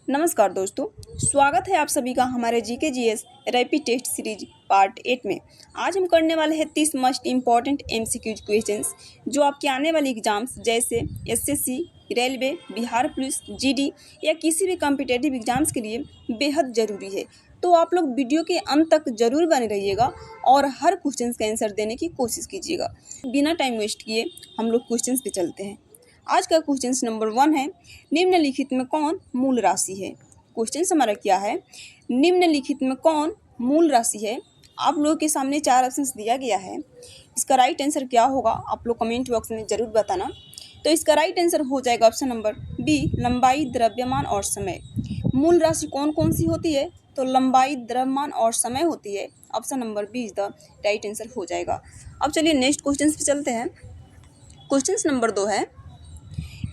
नमस्कार दोस्तों, स्वागत है आप सभी का हमारे GK GS rapid test series part 8 में। आज हम करने वाले हैं 30 मोस्ट इम्पॉर्टेंट एमसीक्यू क्वेश्चंस जो आपके आने वाले एग्जाम्स जैसे SSC, railway, Bihar police, GD या किसी भी कॉम्पिटिटिव एग्जाम्स के लिए बेहद ज़रूरी है। तो आप लोग वीडियो के अंत तक जरूर बने रहिएगा और हर क्वेश्चन का आंसर देने की कोशिश कीजिएगा। बिना टाइम वेस्ट किए हम लोग क्वेश्चन पे चलते हैं। आज का क्वेश्चन नंबर 1 है, निम्नलिखित में कौन मूल राशि है। क्वेश्चन हमारा क्या है, निम्नलिखित में कौन मूल राशि है। आप लोगों के सामने 4 ऑप्शंस दिया गया है। इसका राइट आंसर क्या होगा आप लोग कमेंट बॉक्स में ज़रूर बताना। तो इसका राइट आंसर हो जाएगा ऑप्शन नंबर बी, लंबाई, द्रव्यमान और समय। मूल राशि कौन कौन सी होती है, तो लंबाई, द्रव्यमान और समय होती है। Option number B is the right answer हो जाएगा। अब चलिए नेक्स्ट क्वेश्चन पे चलते हैं। क्वेश्चन नंबर 2 है,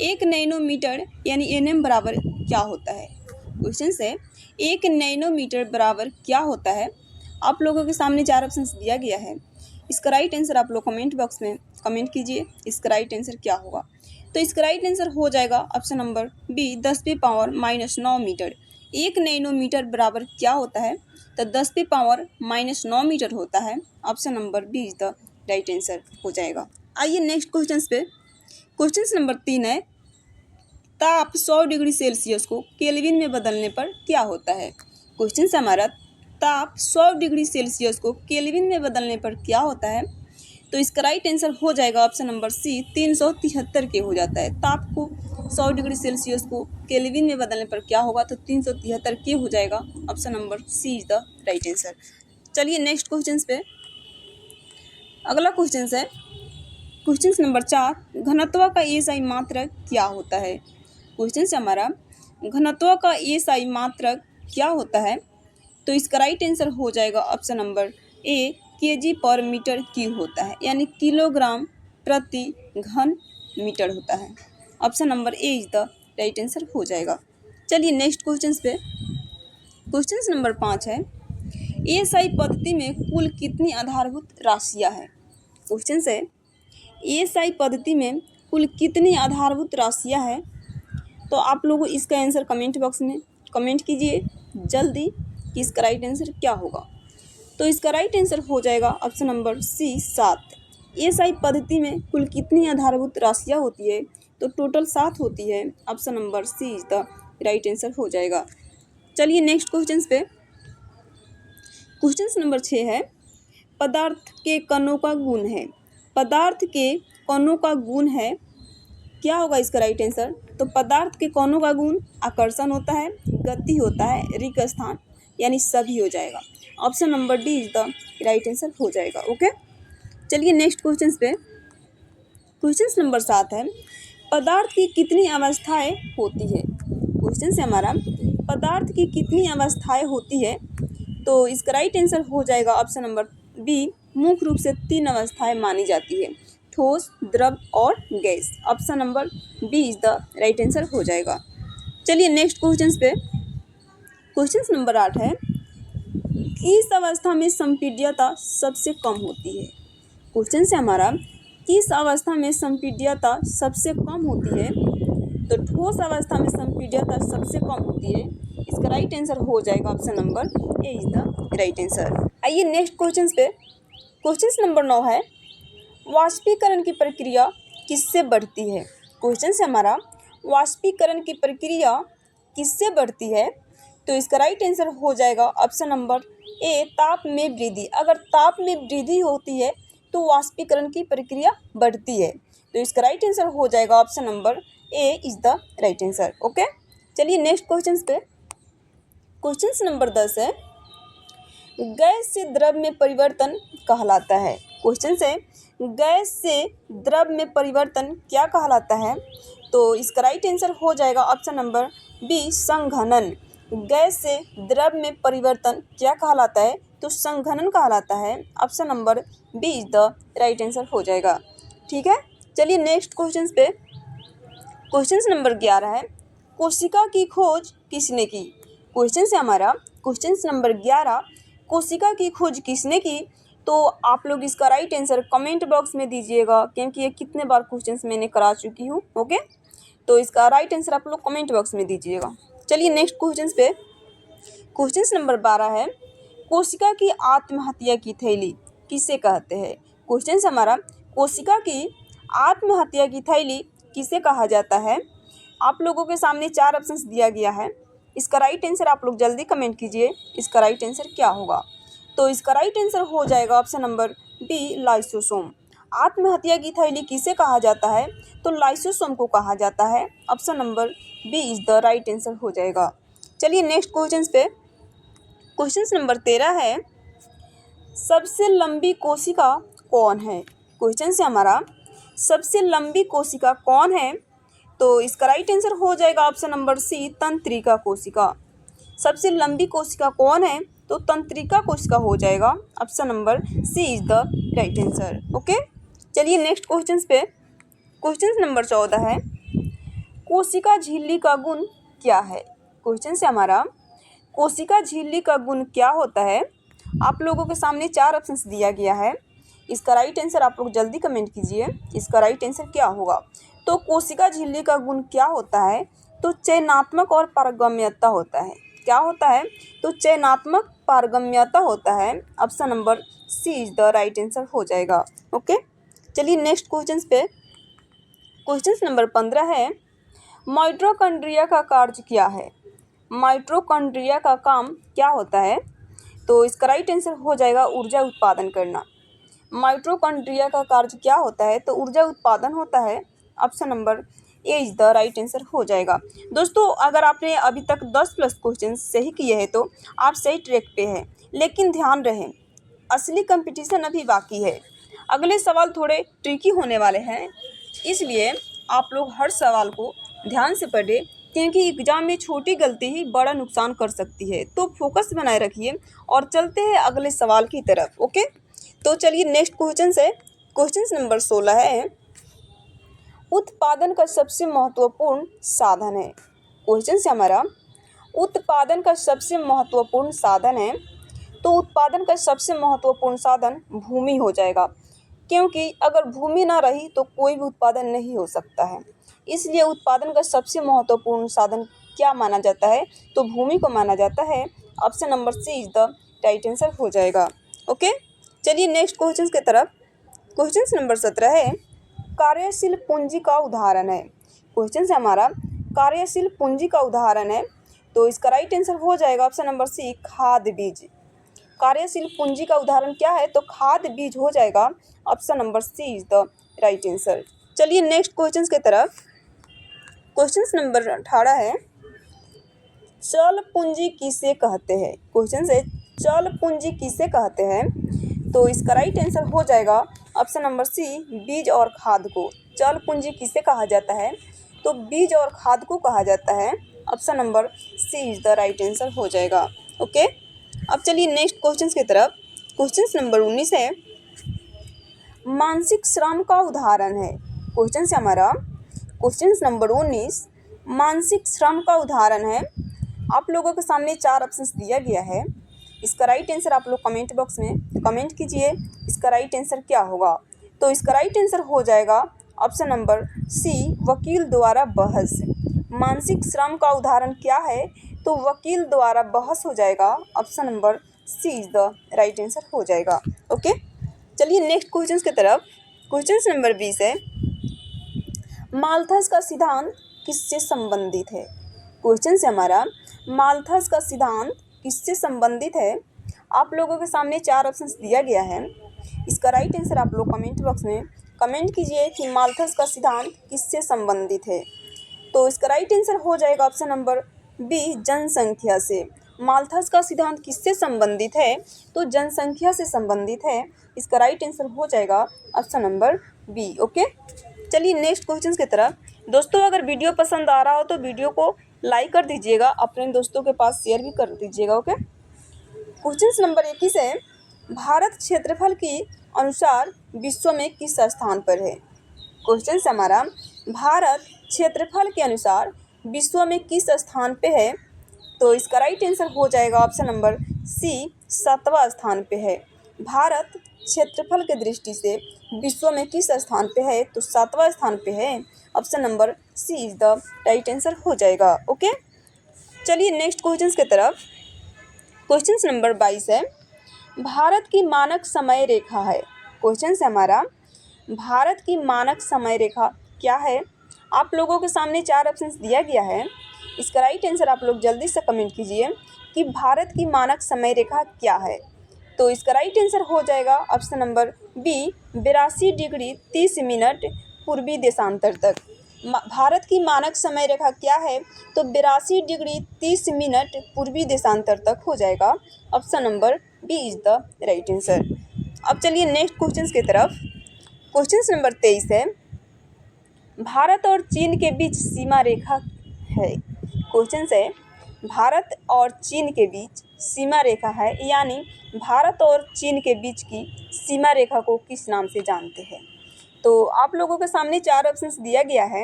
1 नैनोमीटर यानी एनएम बराबर क्या होता है। क्वेश्चन से 1 नैनोमीटर बराबर क्या होता है। आप लोगों के सामने 4 ऑप्शंस दिया गया है। इसका राइट आंसर आप लोग कमेंट बॉक्स में कमेंट कीजिए, इसका राइट आंसर क्या होगा। तो इसका राइट आंसर हो जाएगा option number B, 10⁻⁹ metre. 1 nanometre बराबर क्या होता है, तो 10⁻⁹ मीटर होता है। Option number B is the right answer हो जाएगा। आइए नेक्स्ट क्वेश्चन पे। क्वेश्चन नंबर 3 है, ताप 100 डिग्री सेल्सियस को केल्विन में बदलने पर क्या होता है। क्वेश्चन से हमारा ताप 100 डिग्री सेल्सियस को केल्विन में बदलने पर क्या होता है। तो इसका राइट आंसर हो जाएगा ऑप्शन नंबर सी, 373 के हो जाता है। ताप को 100 डिग्री सेल्सियस को केल्विन में बदलने पर क्या होगा, तो 373 के हो जाएगा। Option number C is the right answer. चलिए नेक्स्ट क्वेश्चन पे। अगला क्वेश्चन है क्वेश्चन नंबर 4, घनत्व का एसआई मात्रक क्या होता है। क्वेश्चन से हमारा घनत्व का एसआई मात्रक क्या होता है। तो इसका राइट आंसर हो जाएगा ऑप्शन नंबर ए, केजी पर मीटर क्यूब होता है, यानी किलोग्राम प्रति घन मीटर होता है। Option number A is the right answer हो जाएगा। चलिए नेक्स्ट क्वेश्चन पे। क्वेश्चन नंबर 5 है, एसआई पद्धति में कुल कितनी आधारभूत राशियां हैं। क्वेश्चन से एसआई पद्धति में कुल कितनी आधारभूत राशियां हैं। तो आप लोग इसका आंसर कमेंट बॉक्स में कमेंट कीजिए जल्दी कि इसका राइट आंसर क्या होगा। तो इसका राइट आंसर हो जाएगा ऑप्शन नंबर सी, 7। एसआई पद्धति में कुल कितनी आधारभूत राशियां होती है, तो टोटल 7 होती है। Option number C is the right answer हो जाएगा। चलिए नेक्स्ट क्वेश्चन पे। क्वेश्चन नंबर 6 है, पदार्थ के कणों का गुण है। पदार्थ के कणों का गुण है, क्या होगा इसका राइट आंसर। तो पदार्थ के कणों का गुण आकर्षण होता है, गति होता है, रिक्त स्थान यानी सभी हो जाएगा। Option number D is the right answer हो जाएगा। ओके, चलिए नेक्स्ट क्वेश्चन पे। क्वेश्चन नंबर 7 है, पदार्थ की कितनी अवस्थाएं होती है। क्वेश्चन से हमारा पदार्थ की कितनी अवस्थाएं होती है। तो इसका राइट आंसर हो जाएगा ऑप्शन नंबर बी, मुख्य रूप से 3 अवस्थाएं मानी जाती है, ठोस, द्रव और gas. Option number B is the right answer हो जाएगा। चलिए नेक्स्ट क्वेश्चन पे। क्वेश्चन नंबर 8 है, किस अवस्था में संपीड्यता सबसे कम होती है। क्वेश्चन से हमारा किस अवस्था में संपीड्यता सबसे कम होती है। तो ठोस अवस्था में संपीड्यता सबसे कम होती है। इसका राइट आंसर हो जाएगा option number A is the right answer. आइए नेक्स्ट क्वेश्चन पे। क्वेश्चन नंबर 9 है, वाष्पीकरण की प्रक्रिया किससे बढ़ती है। क्वेश्चन से हमारा वाष्पीकरण की प्रक्रिया किससे बढ़ती है। तो इसका राइट आंसर हो जाएगा ऑप्शन नंबर ए, ताप में वृद्धि। अगर ताप में वृद्धि होती है तो वाष्पीकरण की प्रक्रिया बढ़ती है। तो इसका राइट आंसर हो जाएगा option number A is the right answer. Okay, चलिए नेक्स्ट क्वेश्चन पे। क्वेश्चन नंबर 10 है, गैस से द्रव में परिवर्तन कहलाता है। क्वेश्चन से गैस से द्रव में परिवर्तन क्या कहलाता है। तो इसका राइट आंसर हो जाएगा ऑप्शन नंबर बी, संघनन। गैस से द्रव में परिवर्तन क्या कहलाता है, तो संघनन कहलाता है। Option number B is the right answer हो जाएगा। ठीक है, चलिए नेक्स्ट क्वेश्चन पे। क्वेश्चन नंबर 11 है, कोशिका की खोज किसने की। क्वेश्चन से हमारा क्वेश्चन नंबर 11, कोशिका की खोज किसने की। तो आप लोग इसका राइट आंसर कमेंट बॉक्स में दीजिएगा, क्योंकि ये कितने बार क्वेश्चंस मैंने करा चुकी हूँ। ओके, तो इसका राइट आंसर आप लोग कमेंट बॉक्स में दीजिएगा। चलिए नेक्स्ट क्वेश्चन पे, क्वेश्चन नंबर 12 है, कोशिका की आत्महत्या की थैली किसे कहते हैं। क्वेश्चन हमारा, कोशिका की आत्महत्या की थैली किसे कहा जाता है। आप लोगों के सामने 4 ऑप्शंस दिया गया है। इसका राइट आंसर आप लोग जल्दी कमेंट कीजिए, इसका राइट आंसर क्या होगा। तो इसका राइट आंसर हो जाएगा ऑप्शन नंबर बी, लाइसोसोम। आत्महत्या की थैली किसे कहा जाता है, तो लाइसोसोम को कहा जाता है। Option number B is the right answer हो जाएगा। चलिए नेक्स्ट क्वेश्चन पे, क्वेश्चन नंबर 13 है, सबसे लंबी कोशिका कौन है। क्वेश्चन से हमारा, सबसे लंबी कोशिका कौन है, तो इसका राइट आंसर हो जाएगा ऑप्शन नंबर सी, तंत्रिका कोशिका। सबसे लंबी कोशिका कौन है, तो तंत्रिका कोशिका हो जाएगा। Option number C is the right answer. Okay, चलिए नेक्स्ट क्वेश्चन पे, क्वेश्चन नंबर 14 है, कोशिका झिल्ली का गुण क्या है। क्वेश्चन से हमारा, कोशिका झिल्ली का गुण क्या होता है। आप लोगों के सामने 4 ऑप्शंस दिया गया है। इसका राइट आंसर आप लोग जल्दी कमेंट कीजिए, इसका राइट आंसर क्या होगा। तो कोशिका झिल्ली का गुण क्या होता है, तो चयनात्मक और पारगम्यता होता है। क्या होता है, तो चयनात्मक पारगम्यता होता है। Option number C is the right answer हो जाएगा। ओके, चलिए नेक्स्ट क्वेश्चन पे, क्वेश्चन नंबर 15 है, माइटोकॉन्ड्रिया का कार्य क्या है। माइटोकॉन्ड्रिया का काम क्या होता है, तो इसका राइट आंसर हो जाएगा ऊर्जा उत्पादन करना। माइटोकॉन्ड्रिया का कार्य क्या होता है, तो ऊर्जा उत्पादन होता है। Option number A is the right answer हो जाएगा। दोस्तों, अगर आपने अभी तक 10+ क्वेश्चन सही किए हैं तो आप सही ट्रैक पे हैं, लेकिन ध्यान रहे असली कंपटीशन अभी बाकी है। अगले सवाल थोड़े ट्रिकी होने वाले हैं, इसलिए आप लोग हर सवाल को ध्यान से पढ़ें, क्योंकि एग्जाम में छोटी गलती ही बड़ा नुकसान कर सकती है। तो फोकस बनाए रखिए और चलते हैं अगले सवाल की तरफ। ओके, तो चलिए नेक्स्ट क्वेश्चन से, क्वेश्चन नंबर 16 है, उत्पादन का सबसे महत्वपूर्ण साधन है। क्वेश्चन से हमारा, उत्पादन का सबसे महत्वपूर्ण साधन है, तो उत्पादन का सबसे महत्वपूर्ण साधन भूमि हो जाएगा, क्योंकि अगर भूमि ना रही तो कोई भी उत्पादन नहीं हो सकता है। इसलिए उत्पादन का सबसे महत्वपूर्ण साधन क्या माना जाता है, तो भूमि को माना जाता है। Option number C is the right answer हो जाएगा। ओके, चलिए नेक्स्ट क्वेश्चन की तरफ, क्वेश्चन नंबर 17 है, कार्यशील पूंजी का उदाहरण है। क्वेश्चन से हमारा, कार्यशील पूंजी का उदाहरण है, तो इसका राइट आंसर हो जाएगा ऑप्शन नंबर सी, खाद बीज। कार्यशील पूंजी का उदाहरण क्या है, तो खाद बीज हो जाएगा। Option number C is the right answer. चलिए नेक्स्ट क्वेश्चन की तरफ, क्वेश्चन नंबर 18 है, चल पूंजी किसे कहते हैं। क्वेश्चन से, चल पूंजी किसे कहते हैं, तो इसका राइट आंसर हो जाएगा ऑप्शन नंबर सी, बीज और खाद को। चल पूंजी किसे कहा जाता है, तो बीज और खाद को कहा जाता है। Option number C is the right answer हो जाएगा। ओके, अब चलिए नेक्स्ट क्वेश्चन की तरफ, क्वेश्चन नंबर 19 है, मानसिक श्रम का उदाहरण है। क्वेश्चन से हमारा, क्वेश्चन नंबर 19 मानसिक श्रम का उदाहरण है। आप लोगों के सामने 4 ऑप्शंस दिया गया है। इसका राइट आंसर आप लोग कमेंट बॉक्स में कमेंट कीजिए, इसका राइट आंसर क्या होगा। तो इसका राइट आंसर हो जाएगा ऑप्शन नंबर सी, वकील द्वारा बहस। मानसिक श्रम का उदाहरण क्या है, तो वकील द्वारा बहस हो जाएगा। Option number C is the right answer हो जाएगा। ओके, चलिए नेक्स्ट क्वेश्चन की तरफ, क्वेश्चन नंबर 20 है, माल्थस का सिद्धांत किससे संबंधित है। क्वेश्चन से हमारा, माल्थस का सिद्धांत किससे संबंधित है। आप लोगों के सामने 4 ऑप्शंस दिया गया है। इसका राइट आंसर आप लोग कमेंट बॉक्स में कमेंट कीजिए कि माल्थस का सिद्धांत किससे संबंधित है। तो इसका राइट आंसर हो जाएगा ऑप्शन नंबर बी, जनसंख्या से। माल्थस का सिद्धांत किससे संबंधित है, तो जनसंख्या से संबंधित है। इसका राइट आंसर हो जाएगा ऑप्शन नंबर बी। ओके, चलिए नेक्स्ट क्वेश्चन की तरफ। दोस्तों, अगर वीडियो पसंद आ रहा हो तो वीडियो को लाइक कर दीजिएगा, अपने दोस्तों के पास शेयर भी कर दीजिएगा। ओके, क्वेश्चन नंबर 21 है, भारत क्षेत्रफल के अनुसार विश्व में किस स्थान पर है। क्वेश्चन से हमारा, भारत क्षेत्रफल के अनुसार विश्व में किस स्थान पे है, तो इसका राइट आंसर हो जाएगा ऑप्शन नंबर सी, 7वां स्थान पे है। भारत क्षेत्रफल के दृष्टि से विश्व में किस स्थान पे है, तो 7वां स्थान पे है। Option number C is the right answer हो जाएगा। ओके, चलिए नेक्स्ट क्वेश्चन की तरफ। क्वेश्चन नंबर 22 है, भारत की मानक समय रेखा है। क्वेश्चन है हमारा, भारत की मानक समय रेखा क्या है। आप लोगों के सामने 4 ऑप्शंस दिया गया है। इसका राइट आंसर आप लोग जल्दी से कमेंट कीजिए कि भारत की मानक समय रेखा क्या है। तो इसका राइट आंसर हो जाएगा option number B, 82 degree 30 minute पूर्वी देशांतर तक। भारत की मानक समय रेखा क्या है, तो 82 डिग्री 30 मिनट पूर्वी देशांतर तक हो जाएगा। Option number B is the right answer. अब चलिए नेक्स्ट क्वेश्चन की तरफ। क्वेश्चन नंबर 23 है, भारत और चीन के बीच सीमा रेखा है। क्वेश्चन है, भारत और चीन के बीच सीमा रेखा है, यानी भारत और चीन के बीच की सीमा रेखा को किस नाम से जानते हैं। तो आप लोगों के सामने 4 ऑप्शंस दिया गया है।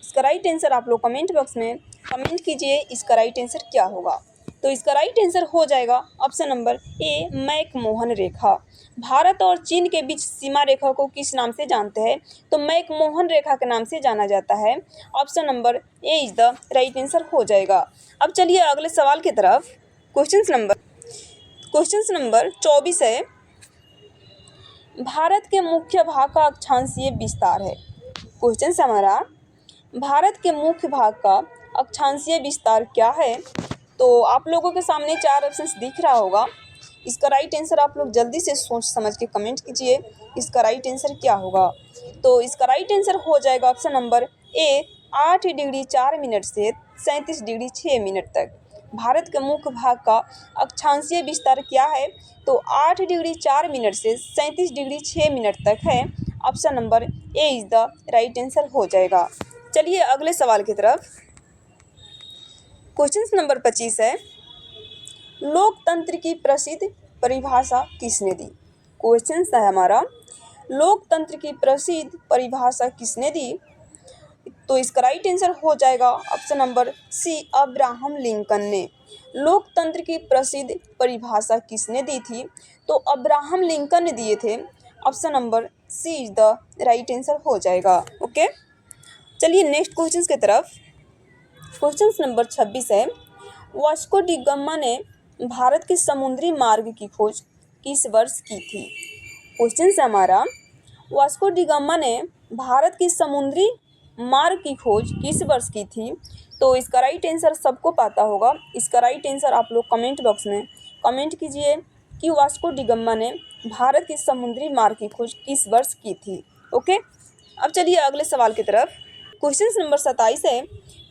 इसका राइट आंसर आप लोग कमेंट बॉक्स में कमेंट कीजिए, इसका राइट आंसर क्या होगा। तो इसका राइट आंसर हो जाएगा ऑप्शन नंबर ए, मैकमोहन रेखा। भारत और चीन के बीच सीमा रेखा को किस नाम से जानते हैं, तो मैकमोहन रेखा के नाम से जाना जाता है। Option number A is the right answer हो जाएगा। अब चलिए अगले सवाल की तरफ। क्वेश्चन नंबर 24 है, भारत के मुख्य भाग का अक्षांशीय विस्तार है। क्वेश्चन है हमारा, भारत के मुख्य भाग का अक्षांशीय विस्तार क्या है। तो आप लोगों के सामने 4 ऑप्शंस दिख रहा होगा। इसका राइट आंसर आप लोग जल्दी से सोच समझ के कमेंट कीजिए, इसका राइट आंसर क्या होगा। तो इसका राइट आंसर हो जाएगा option number A, 8 degree 4 minute से 37 डिग्री 6 मिनट तक। भारत के मुख्य भाग का अक्षांशीय विस्तार क्या है, तो 8 डिग्री 4 मिनट से 37 डिग्री 6 मिनट तक है। Option number A is the right answer हो जाएगा। चलिए अगले सवाल की तरफ। क्वेश्चन नंबर 25 है, लोकतंत्र की प्रसिद्ध परिभाषा किसने दी। क्वेश्चन है हमारा, लोकतंत्र की प्रसिद्ध परिभाषा किसने दी। तो इसका राइट आंसर हो जाएगा option number C, Abraham Lincoln ने। लोकतंत्र की प्रसिद्ध परिभाषा किसने दी थी, तो अब्राहम लिंकन ने दिए थे। Option number C is the right answer हो जाएगा। ओके, चलिए नेक्स्ट क्वेश्चन की तरफ। क्वेश्चन नंबर 26 है, वास्को डी गामा ने भारत के समुद्री मार्ग की खोज किस वर्ष की थी। क्वेश्चन है हमारा, वास्को डी गामा ने भारत की समुद्री मार्ग की खोज किस वर्ष की थी। तो इसका राइट आंसर सबको पता होगा। इसका राइट आंसर आप लोग कमेंट बॉक्स में कमेंट कीजिए कि वास्को डी गामा ने भारत के समुद्री मार्ग की खोज किस वर्ष की थी। ओके, अब चलिए अगले सवाल की तरफ। क्वेश्चन नंबर 27 है,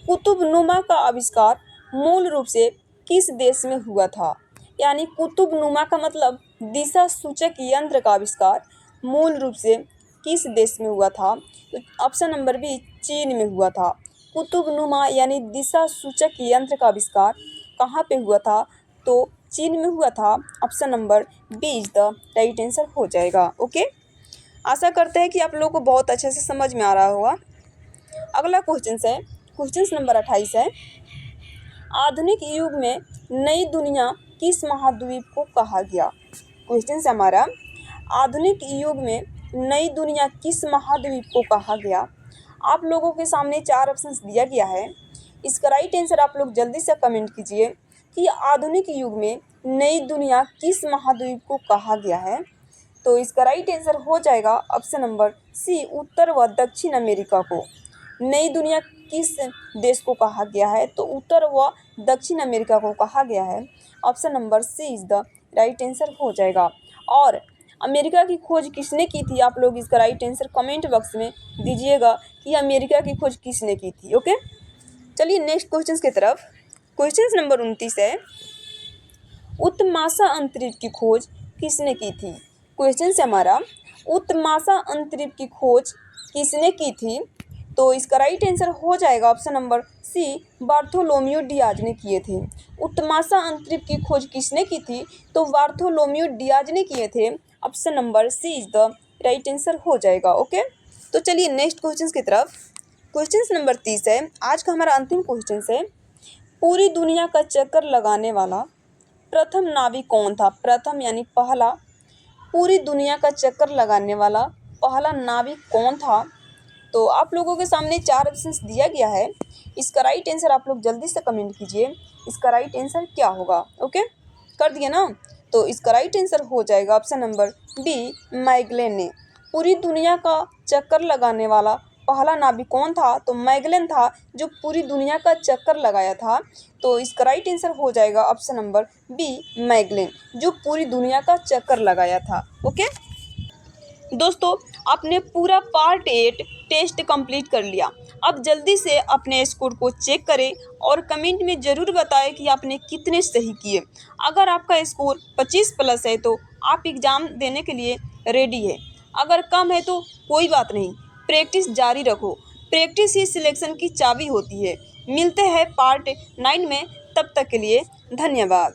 कुतुबनुमा का आविष्कार मूल रूप से किस देश में हुआ था। यानी कुतुबनुमा का मतलब दिशा सूचक यंत्र का आविष्कार मूल रूप से किस देश में हुआ था। तो ऑप्शन नंबर बी, चीन में हुआ था। कुतुबनुमा यानी दिशा सूचक यंत्र का आविष्कार कहाँ पे हुआ था, तो चीन में हुआ था। Option number B is the right answer हो जाएगा। ओके, आशा करते हैं कि आप लोगों को बहुत अच्छे से समझ में आ रहा होगा। अगला क्वेश्चन है, क्वेश्चन नंबर 28 है, आधुनिक युग में नई दुनिया किस महाद्वीप को कहा गया। क्वेश्चन है हमारा, आधुनिक युग में नई दुनिया किस महाद्वीप को कहा गया। आप लोगों के सामने 4 ऑप्शंस दिया गया है। इसका राइट आंसर आप लोग जल्दी से कमेंट कीजिए कि आधुनिक युग में नई दुनिया किस महाद्वीप को कहा गया है। तो इसका राइट आंसर हो जाएगा ऑप्शन नंबर सी, उत्तर व दक्षिण अमेरिका को। नई दुनिया किस देश को कहा गया है, तो उत्तर व दक्षिण अमेरिका को कहा गया है। Option number C is the right answer हो जाएगा। और अमेरिका की खोज किसने की थी, आप लोग इसका राइट आंसर कमेंट बॉक्स में दीजिएगा कि अमेरिका की खोज किसने की थी। ओके, चलिए नेक्स्ट क्वेश्चन की तरफ। क्वेश्चन नंबर 29 है, उत्तमाशा अंतरिक्ष की खोज किसने की थी। क्वेश्चन है हमारा, उत्तमाशा अंतरिक्ष की खोज किसने की थी। तो इसका राइट आंसर हो जाएगा option number C, Bartholomew Dias ने किए थे। उत्तमाशा अंतरिक्ष की खोज किसने की थी, तो बार्थोलोम्यू डियाज ने किए थे। Option number C is the right answer हो जाएगा। ओके, तो चलिए नेक्स्ट क्वेश्चन की तरफ। क्वेश्चन नंबर 30 है, आज का हमारा अंतिम क्वेश्चन है, पूरी दुनिया का चक्कर लगाने वाला प्रथम नाविक कौन था। प्रथम यानी पहला, पूरी दुनिया का चक्कर लगाने वाला पहला नाविक कौन था। तो आप लोगों के सामने 4 ऑप्शंस दिया गया है। इसका राइट आंसर आप लोग जल्दी से कमेंट कीजिए। इसका राइट आंसर क्या होगा? ओके, कर दिया ना? तो इसका राइट आंसर हो जाएगा ऑप्शन नंबर बी, मैगेलन ने। पूरी दुनिया का चक्कर लगाने वाला पहला नाविक कौन था? तो मैगेलन था, जो पूरी दुनिया का चक्कर लगाया था। तो इसका राइट आंसर हो जाएगा ऑप्शन नंबर बी, मैगेलन, जो पूरी दुनिया का चक्कर लगाया था। ओके दोस्तों, आपने पूरा पार्ट 8 टेस्ट कंप्लीट कर लिया। अब जल्दी से अपने स्कोर को चेक करें और कमेंट में ज़रूर बताएं कि आपने कितने सही किए। अगर आपका स्कोर 25 प्लस है तो आप एग्ज़ाम देने के लिए रेडी है। अगर कम है तो कोई बात नहीं, प्रैक्टिस जारी रखो। प्रैक्टिस ही सिलेक्शन की चाबी होती है। मिलते हैं पार्ट 9 में, तब तक के लिए धन्यवाद।